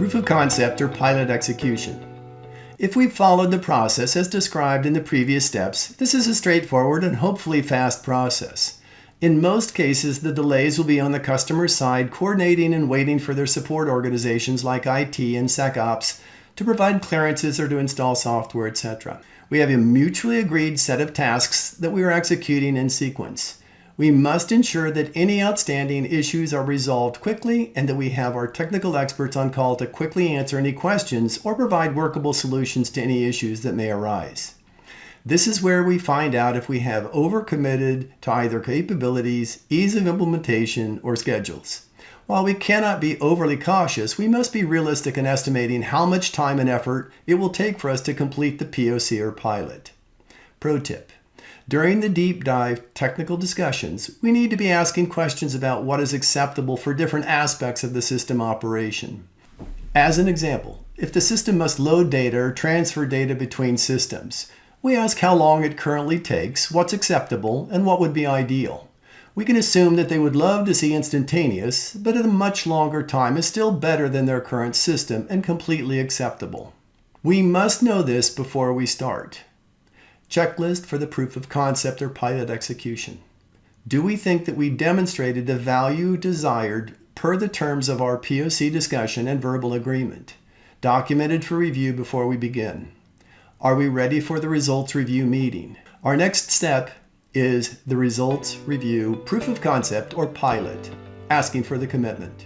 Proof of concept or pilot execution. If we've followed the process as described in the previous steps, this is a straightforward and hopefully fast process. In most cases, the delays will be on the customer's side, coordinating and waiting for their support organizations like IT and SecOps to provide clearances or to install software, etc. We have a mutually agreed set of tasks that we are executing in sequence. We must ensure that any outstanding issues are resolved quickly and that we have our technical experts on call to quickly answer any questions or provide workable solutions to any issues that may arise. This is where we find out if we have overcommitted to either capabilities, ease of implementation, or schedules. While we cannot be overly cautious, we must be realistic in estimating how much time and effort it will take for us to complete the POC or pilot. Pro tip. During the deep dive technical discussions, we need to be asking questions about what is acceptable for different aspects of the system operation. As an example, if the system must load data or transfer data between systems, we ask how long it currently takes, what's acceptable, and what would be ideal. We can assume that they would love to see instantaneous, but at a much longer time is still better than their current system and completely acceptable. We must know this before we start. Checklist for the proof of concept or pilot execution. Do we think that we demonstrated the value desired per the terms of our POC discussion and verbal agreement, documented for review before we begin? Are we ready for the results review meeting? Our next step is the results review proof of concept or pilot, asking for the commitment.